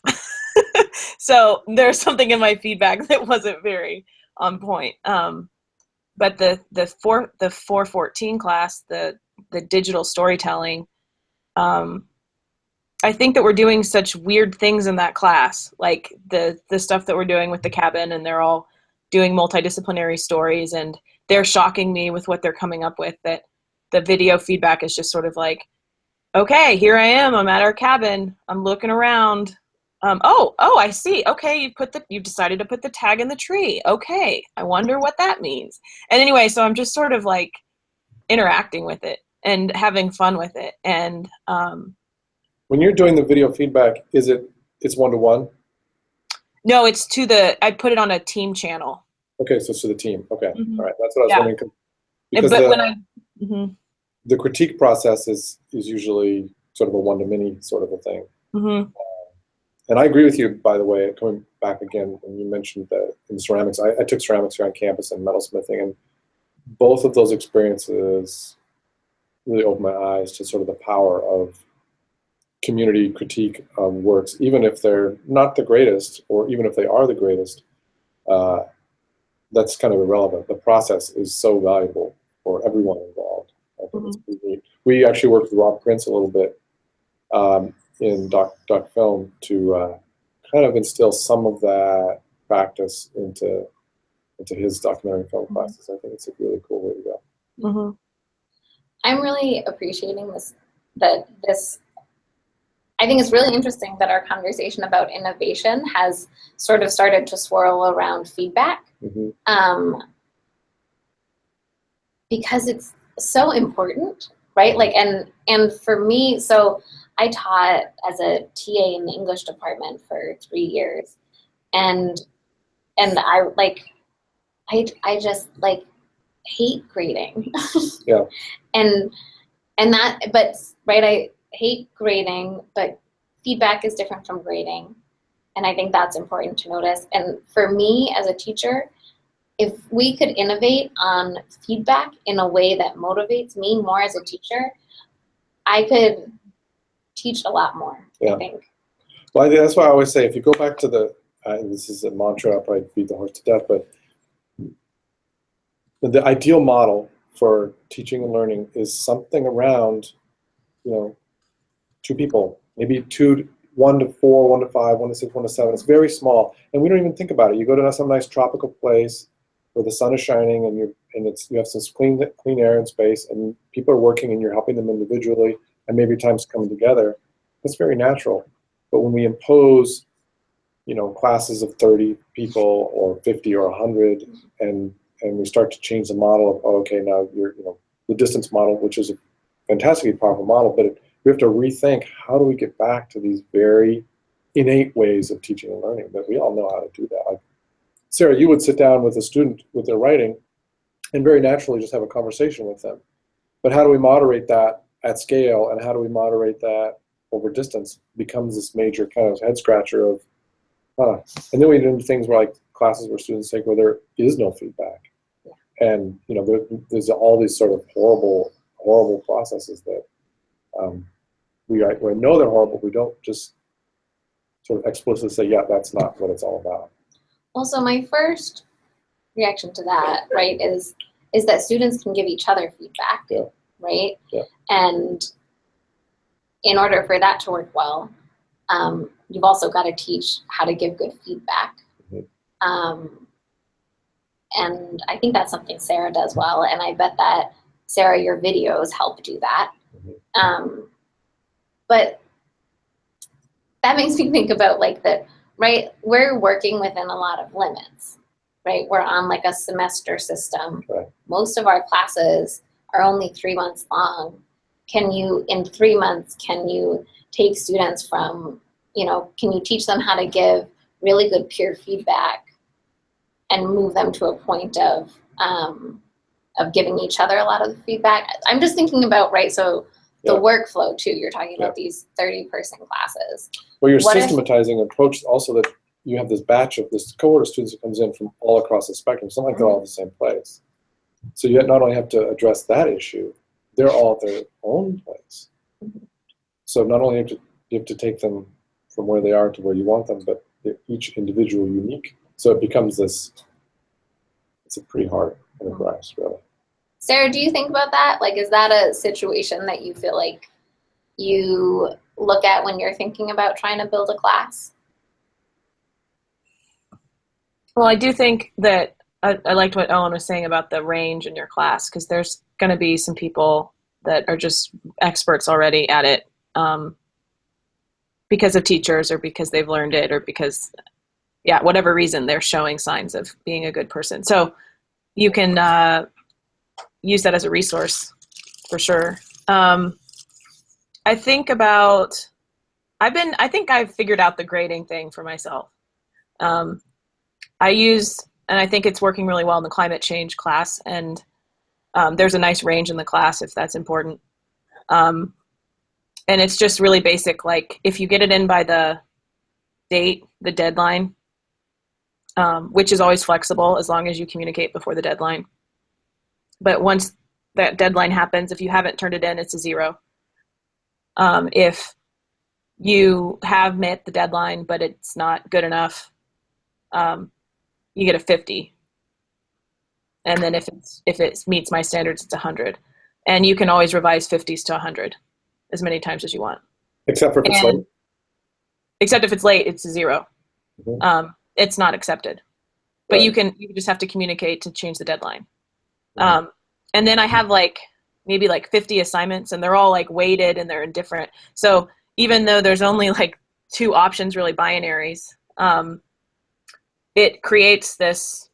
So there's something in my feedback that wasn't very on point. But the 414 class, the digital storytelling, I think that we're doing such weird things in that class, like the stuff that we're doing with the cabin, and they're all doing multidisciplinary stories, and they're shocking me with what they're coming up with, that the video feedback is just sort of like, okay, here I am, I'm at our cabin, I'm looking around. Oh, I see. Okay, you've decided to put the tag in the tree. Okay, I wonder what that means. And anyway, so I'm just sort of like interacting with it and having fun with it. And when you're doing the video feedback, it's one-to-one? No, it's I put it on a team channel. Okay, so it's to the team. Okay, Mm-hmm. All right, that's what I was wondering. Because the critique process is usually sort of a one-to-many sort of a thing. Mm-hmm. And I agree with you, by the way, coming back again, when you mentioned that in ceramics, I took ceramics here on campus and metalsmithing, and both of those experiences really opened my eyes to sort of the power of community critique of works, even if they're not the greatest, or even if they are the greatest. That's kind of irrelevant. The process is so valuable for everyone involved. I think it's pretty neat. We actually worked with Rob Prince a little bit in doc film to kind of instill some of that practice into his documentary film classes. I think it's a really cool way to go. Mm-hmm. I'm really appreciating this. I think it's really interesting that our conversation about innovation has sort of started to swirl around feedback, because it's so important, right? Like, and for me, so I taught as a TA in the English department for 3 years, and I just like hate grading. Yeah. and that, but right, I hate grading, but feedback is different from grading. And I think that's important to notice. And for me as a teacher, if we could innovate on feedback in a way that motivates me more as a teacher, I could teach a lot more, I think. Well, I think that's why I always say, if you go back to the, this is a mantra, I'll probably beat the horse to death, but the ideal model for teaching and learning is something around, 2 people, maybe 1 to 4, 1 to 5, 1 to 6, 1 to 7. It's very small, and we don't even think about it. You go to some nice tropical place where the sun is shining, and you have some clean air and space, and people are working, and you're helping them individually, and maybe time's coming together. It's very natural. But when we impose, classes of 30 people or 50 or 100, and we start to change the model of, okay, now you're, the distance model, which is a fantastically powerful model, but we have to rethink, how do we get back to these very innate ways of teaching and learning that we all know how to do that. Like, Sarah, you would sit down with a student with their writing and very naturally just have a conversation with them. But how do we moderate that at scale, and how do we moderate that over distance becomes this major kind of head scratcher of, and then we do things where, like, classes where students take where there is no feedback. And, there's all these sort of horrible processes that we know they're horrible. We don't just sort of explicitly say, yeah, that's not what it's all about. Well, so my first reaction to that, right, is that students can give each other feedback, right? Yeah. And in order for that to work well, you've also got to teach how to give good feedback. And I think that's something Sarah does well, and I bet that, Sarah, your videos help do that. But that makes me think about, like, that, right, we're working within a lot of limits, right? We're on, like, a semester system. Right. Most of our classes are only 3 months long. In 3 months, can you take students from, can you teach them how to give really good peer feedback and move them to a point of giving each other a lot of the feedback? I'm just thinking about, right, so the workflow too, you're talking about these 30-person classes. Well, you're systematizing an approach also that you have this cohort of students that comes in from all across the spectrum. It's not like they're all in the same place. So you not only have to address that issue, they're all at their own place. So not only do you have to take them from where they are to where you want them, but they're each individual unique. So it becomes it's a pretty hard enterprise, really. Sarah, do you think about that? Like, is that a situation that you feel like you look at when you're thinking about trying to build a class? Well, I do think that I liked what Owen was saying about the range in your class, because there's going to be some people that are just experts already at it because of teachers, or because they've learned it, or because, whatever reason, they're showing signs of being a good person. So you can use that as a resource for sure. I think I've figured out the grading thing for myself. I think it's working really well in the climate change class, and There's a nice range in the class if that's important. And it's just really basic. Like if you get it in by the date, the deadline, which is always flexible as long as you communicate before the deadline. But once that deadline happens, if you haven't turned it in, it's a 0. If you have met the deadline, but it's not good enough, you get a 50. And then if it meets my standards, it's 100. And you can always revise 50s to 100 as many times as you want. Except for if it's late? Except if it's late, it's a 0. Mm-hmm. It's not accepted. But Right. you just have to communicate to change the deadline. And then I have maybe 50 assignments, and they're all weighted and they're in different. So even though there's only 2 options, really binaries, it creates this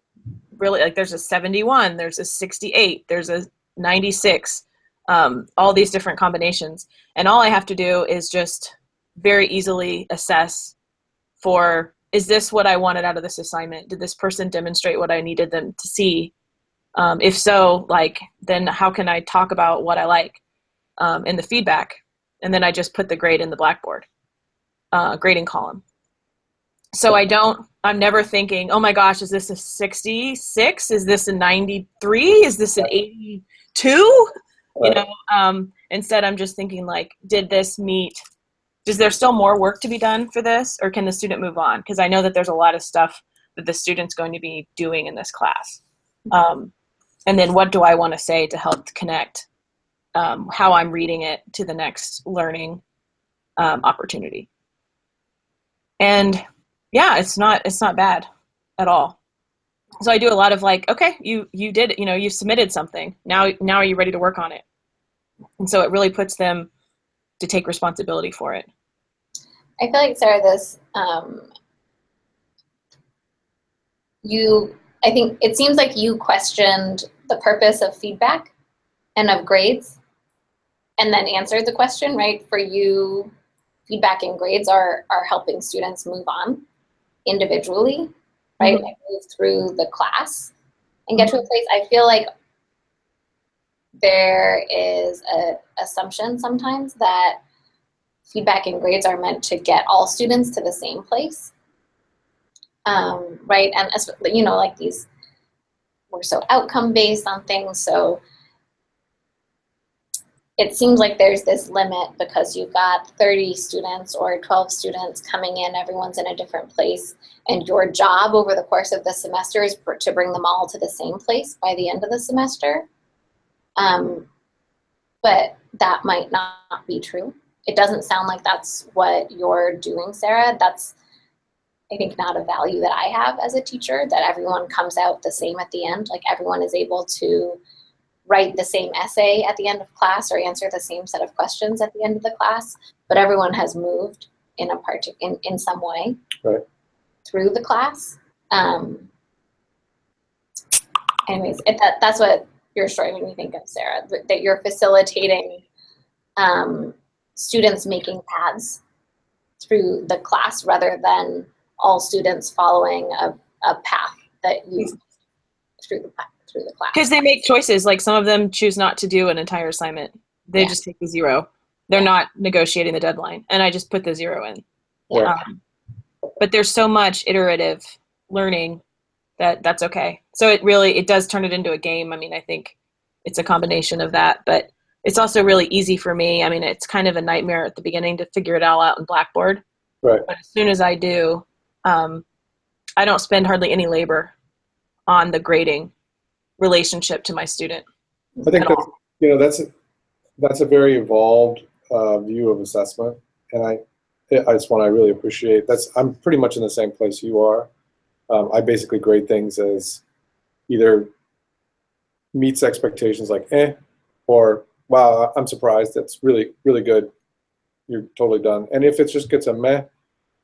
really there's a 71, there's a 68, there's a 96, all these different combinations. And all I have to do is just very easily assess for, is this what I wanted out of this assignment? Did this person demonstrate what I needed them to see? If so, then how can I talk about what I like in the feedback? And then I just put the grade in the Blackboard grading column. So I'm never thinking, oh my gosh, is this a 66? Is this a 93? Is this an 82? Instead I'm just thinking did this meet, is there still more work to be done for this, or can the student move on? Because I know that there's a lot of stuff that the student's going to be doing in this class. And then what do I want to say to help connect how I'm reading it to the next learning opportunity. And yeah, it's not bad at all. So I do a lot of okay, you did it, you submitted something. Now are you ready to work on it? And so it really puts them to take responsibility for it. I feel like, Sarah, this, I think it seems like you questioned the purpose of feedback and of grades, and then answered the question, right? For you, feedback and grades are helping students move on individually, right? Mm-hmm. Move through the class and get to a place. I feel like there is an assumption sometimes that feedback and grades are meant to get all students to the same place, right? And these, we're so outcome based on things, so it seems like there's this limit because you've got 30 students or 12 students coming in, everyone's in a different place, and your job over the course of the semester is to bring them all to the same place by the end of the semester. But that might not be true. It doesn't sound like that's what you're doing, Sarah. That's, I think, not a value that I have as a teacher, that everyone comes out the same at the end. Everyone is able to write the same essay at the end of class or answer the same set of questions at the end of the class, but everyone has moved in some way through the class. Anyways, that's what your story made me think of, Sarah, that you're facilitating students making paths through the class rather than all students following a path that you through the class. Because they make choices. Some of them choose not to do an entire assignment. They just take the 0. They're not negotiating the deadline, and I just put the 0 in. Yeah. But there's so much iterative learning that's okay. So it does turn it into a game. I think it's a combination of that, but it's also really easy for me. It's kind of a nightmare at the beginning to figure it all out in Blackboard. Right. But as soon as I do, I don't spend hardly any labor on the grading relationship to my student. I think that's a very evolved view of assessment, and it's one I really appreciate. I'm pretty much in the same place you are. I basically grade things as either meets expectations, or wow, I'm surprised. That's really, really good. You're totally done. And if it just gets a meh,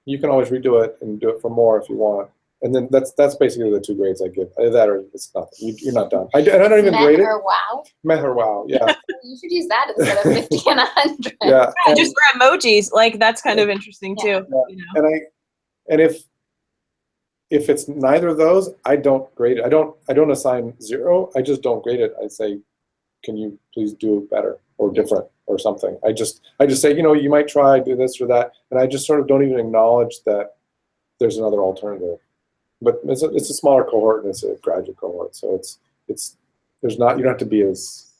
you can always redo it and do it for more if you want. And then that's basically the 2 grades I give. Either that or it's nothing. You're not done. And I don't even grade it. Meh or wow? Meh or wow, yeah. You should use that instead of 50 and 100. Yeah. Just for emojis, that's kind of interesting too. Yeah. And if it's neither of those, I don't grade it. I don't assign 0. I just don't grade it. I say can you please do better or different or something? I just say, you might try, do this or that, and I just sort of don't even acknowledge that there's another alternative. But it's a smaller cohort and it's a graduate cohort, so there's not, you don't have to be as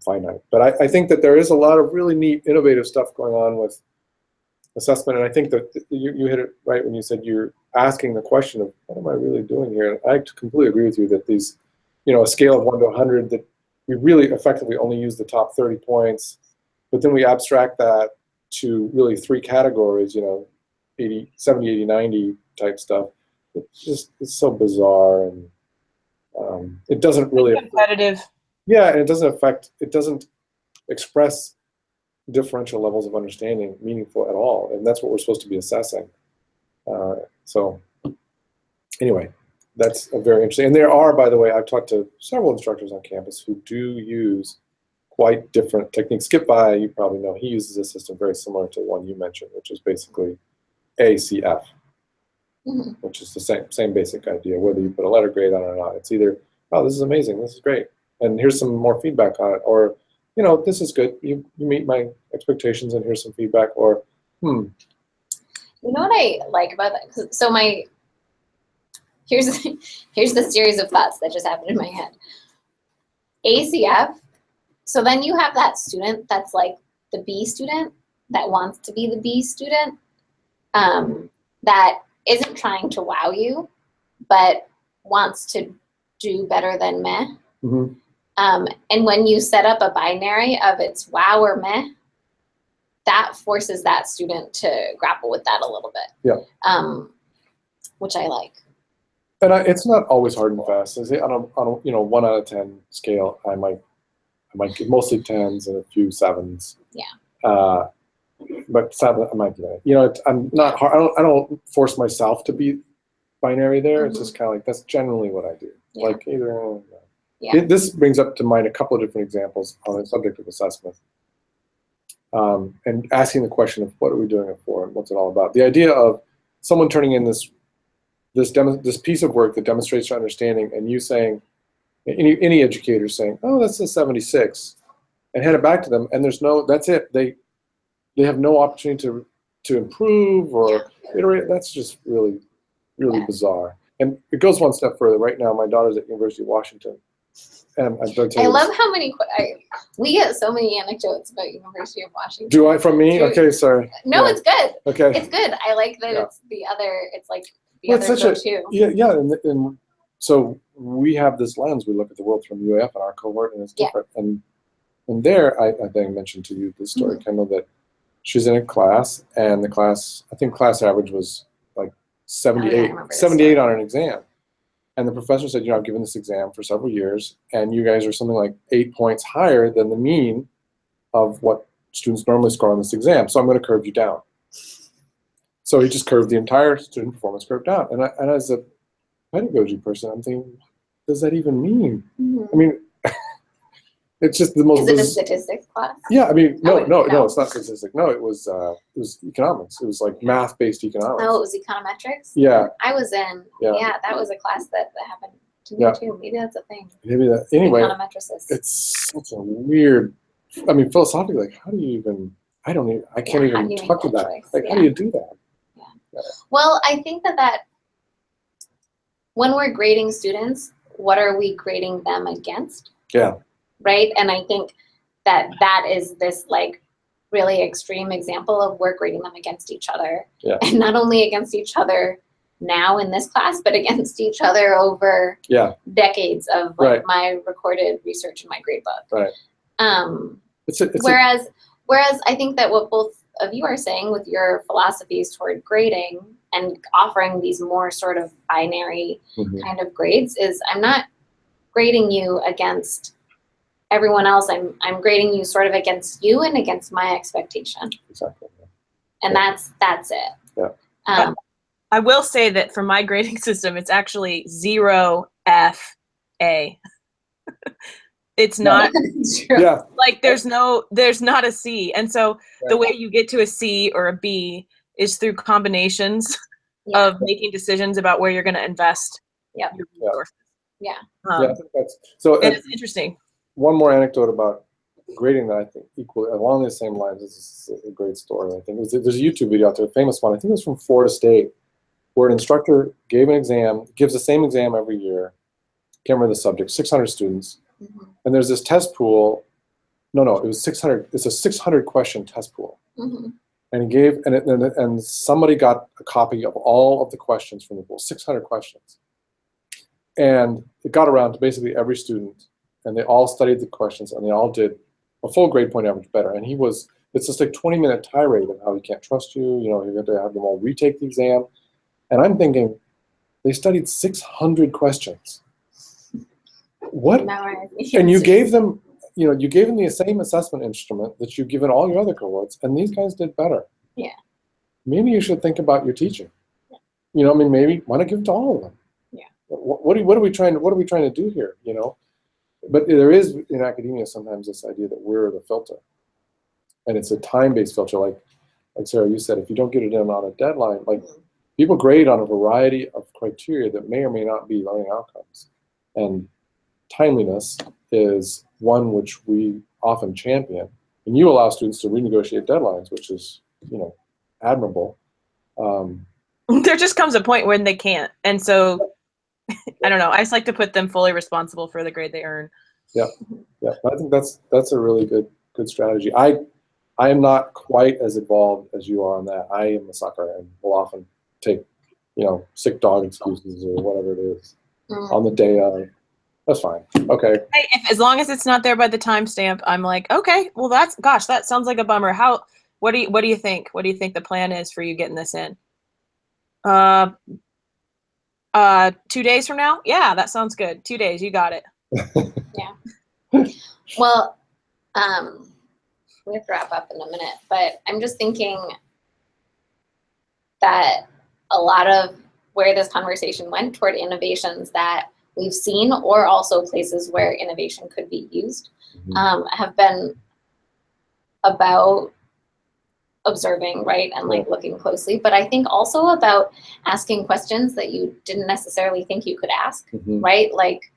finite. But I think that there is a lot of really neat, innovative stuff going on with assessment, and I think that you hit it right when you said you're asking the question of what am I really doing here? And I completely agree with you that these, a scale of 1 to 100, that we really effectively only use the top 30 points, but then we abstract that to really 3 categories, 80, 70, 80, 90 type stuff. It's so bizarre, and it doesn't really competitive. Yeah, and it doesn't express differential levels of understanding meaningful at all, and that's what we're supposed to be assessing. So anyway, that's a very interesting. And there are, by the way, I've talked to several instructors on campus who do use quite different techniques. Skip By, you probably know, he uses a system very similar to the one you mentioned, which is basically ACF. Which is the same basic idea, whether you put a letter grade on it or not. It's either, oh, this is amazing, this is great, and here's some more feedback on it, or, this is good, you meet my expectations, and here's some feedback, or, You know what I like about that? So here's the series of thoughts that just happened in my head. ACF, so then you have that student that's like the B student that wants to be the B student, that isn't trying to wow you, but wants to do better than meh. And when you set up a binary of it's wow or meh, that forces that student to grapple with that a little bit. Yeah. Which I like. And it's not always hard and fast. On a 1 out of 10 scale, I might get mostly 10s and a few 7s. Yeah. But 7, I might do that. I'm not hard. I don't force myself to be binary there. It's just kind of like, that's generally what I do. Yeah. Like either. Yeah. This brings up to mind a couple of different examples on the subject of assessment, and asking the question of what are we doing it for and what's it all about. The idea of someone turning in this piece of work that demonstrates your understanding, and you saying, any educator saying, oh, that's a 76, and hand it back to them, and that's it. They have no opportunity to improve or iterate. That's just really, really bizarre. And it goes one step further. Right now, my daughter's at University of Washington, and I love how many we get so many anecdotes about University of Washington. Do I from me? Okay, sorry. No, yeah. It's good. Okay, it's good. I like that. It's the other. It's like the other go-to. Yeah, and so we have this lens. We look at the world from UAF and our cohort, and it's different. And there, I think I mentioned to you this story, Kendall, that she's in a class, and the class, I think class average was like 78 on an exam. And the professor said, I've given this exam for several years, and you guys are something like 8 points higher than the mean of what students normally score on this exam, so I'm going to curve you down. So he just curved the entire student performance curve down. And as a pedagogy person, I'm thinking, what does that even mean? I mean, it's just the most. Is it a statistics class? Yeah, I mean, no, it's not statistics. No, it was economics. It was like math-based economics. Oh, it was econometrics? Yeah. I was in, that was a class that happened to me too. Maybe that's a thing. Maybe that, anyway. Econometricists. It's such a weird, I mean, philosophically, like, how do you even, I can't even talk to that. Like, how do you do that? Yeah. Well, I think that when we're grading students, what are we grading them against? Yeah. Right? And I think that is this like really extreme example of we're grading them against each other. Yeah. And not only against each other now in this class, but against each other over decades of like my recorded research in my grade book. Right. Whereas I think that what both of you are saying with your philosophies toward grading and offering these more sort of binary kind of grades is I'm not grading you against everyone else. I'm grading you sort of against you and against my expectation. Exactly. And that's it. Yeah. I will say that for my grading system, it's actually 0 F A. It's not like there's not a C. And so the way you get to a C or a B is through combinations of making decisions about where you're going to invest your resources. Yeah. So and it's interesting. one more anecdote about grading that I think equally along the same lines. This is a great story. I think there's a YouTube video out there, a famous one. I think it was from Florida State, where an instructor gave an exam, gives the same exam every year. Can't remember the subject. 600 students, and there's this test pool. No, it was 600. It's a 600 question test pool, and he gave and somebody got a copy of all of the questions from the pool, 600 questions, and it got around to basically every student, and they all studied the questions, and they all did a full grade point average better. And it's just like 20-minute tirade of how he can't trust you. You know, you have to have them all retake the exam. And I'm thinking, they studied 600 questions. What? And you gave them, you gave them the same assessment instrument that you've given all your other cohorts, and these guys did better. Yeah. Maybe you should think about your teaching. Yeah. Maybe why not give it to all of them? Yeah. What are we trying to do here? But there is in academia sometimes this idea that we're the filter, and it's a time-based filter. Like Sarah, you said, if you don't get it in on a deadline, like people grade on a variety of criteria that may or may not be learning outcomes, and timeliness is one which we often champion. And you allow students to renegotiate deadlines, which is admirable. There just comes a point when they can't, and so. I don't know. I just like to put them fully responsible for the grade they earn. Yeah. I think that's a really good strategy. I am not quite as involved as you are on that. I am a sucker and will often take, sick dog excuses or whatever it is on the day of. That's fine. Okay. Hey, as long as it's not there by the timestamp, I'm like, okay. Well, that sounds like a bummer. What do you think? What do you think the plan is for you getting this in? 2 days from now? Yeah, that sounds good. 2 days, you got it. Yeah. Well, we have to wrap up in a minute, but I'm just thinking that a lot of where this conversation went toward innovations that we've seen, or also places where innovation could be used, have been about observing, right, and like looking closely, but I think also about asking questions that you didn't necessarily think you could ask, right? Like,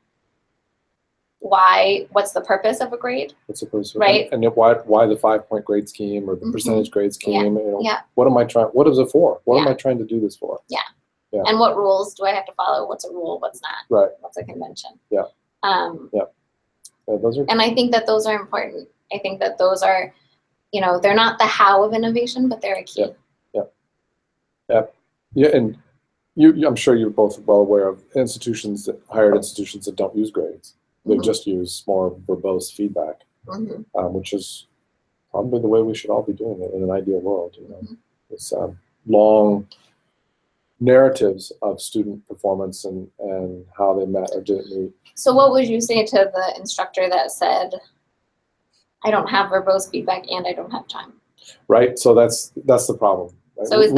what's the purpose of a grade? What's the purpose? Right. And why the 5-point grade scheme or the percentage grade scheme? Yeah. What am I trying? What is it for? What am I trying to do this for? Yeah. And what rules do I have to follow? What's a rule? What's not? Right. What's a convention? Yeah. Those are. And I think that those are important. I think that those are, they're not the how of innovation, but they're a key. Yeah. And I'm sure you're both well aware of higher institutions that don't use grades. They just use more verbose feedback, which is probably the way we should all be doing it in an ideal world. It's long narratives of student performance and how they met or didn't meet. So what would you say to the instructor that said, I don't have verbose feedback and I don't have time? Right. So that's the problem. Right? So we've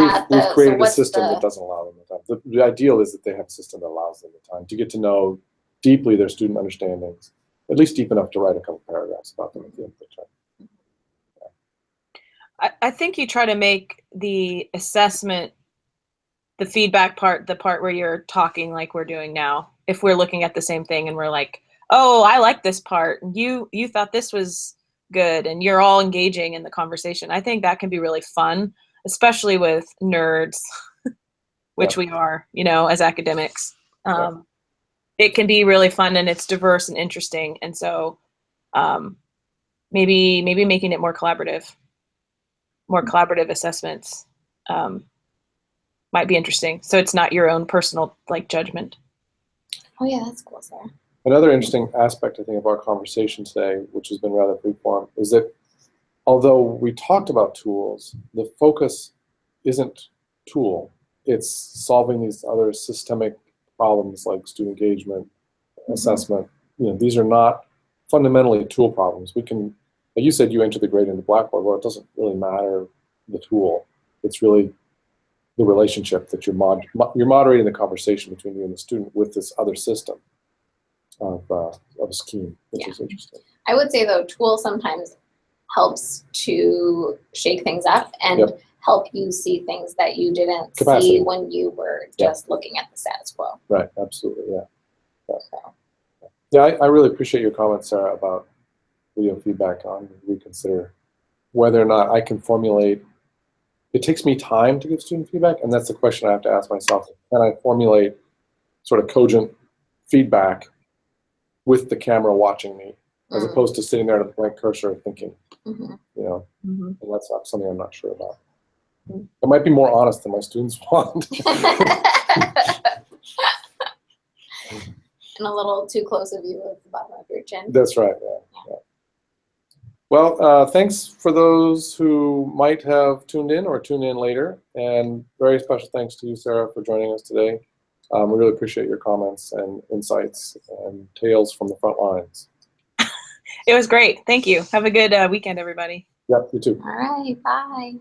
created a system that doesn't allow them the time. The ideal is that they have a system that allows them the time to get to know deeply their student understandings, at least deep enough to write a couple paragraphs about them at the end of the term. I think you try to make the assessment, the feedback part, the part where you're talking like we're doing now. If we're looking at the same thing and we're like, oh, I like this part, you thought this was good, and you're all engaging in the conversation. I think that can be really fun, especially with nerds, which we are, as academics. It can be really fun, and it's diverse and interesting. And so maybe making it more collaborative assessments might be interesting. So it's not your own personal judgment. Oh yeah, that's cool, Sarah. Another interesting aspect, I think, of our conversation today, which has been rather freeform, is that although we talked about tools, the focus isn't tool. It's solving these other systemic problems like student engagement, assessment. These are not fundamentally tool problems. We can, like you said, you enter the grade into Blackboard. Well, it doesn't really matter the tool. It's really the relationship that you're moderating the conversation between you and the student with this other system of a scheme, which is interesting. I would say, though, tool sometimes helps to shake things up and help you see things that you didn't see when you were just looking at the status quo. Right, absolutely, yeah. I really appreciate your comments, Sarah, about video feedback on, reconsider whether or not I can formulate. It takes me time to give student feedback, and that's the question I have to ask myself. Can I formulate sort of cogent feedback with the camera watching me, as opposed to sitting there at a blank cursor thinking, you know, and that's not something I'm not sure about. It might be more honest than my students want. And a little too close a view of the bottom of your chin. That's right, yeah. Well, thanks for those who might have tuned in or tune in later, and very special thanks to you, Sarah, for joining us today. We really appreciate your comments and insights and tales from the front lines. It was great. Thank you. Have a good weekend, everybody. Yep, you too. All right, bye.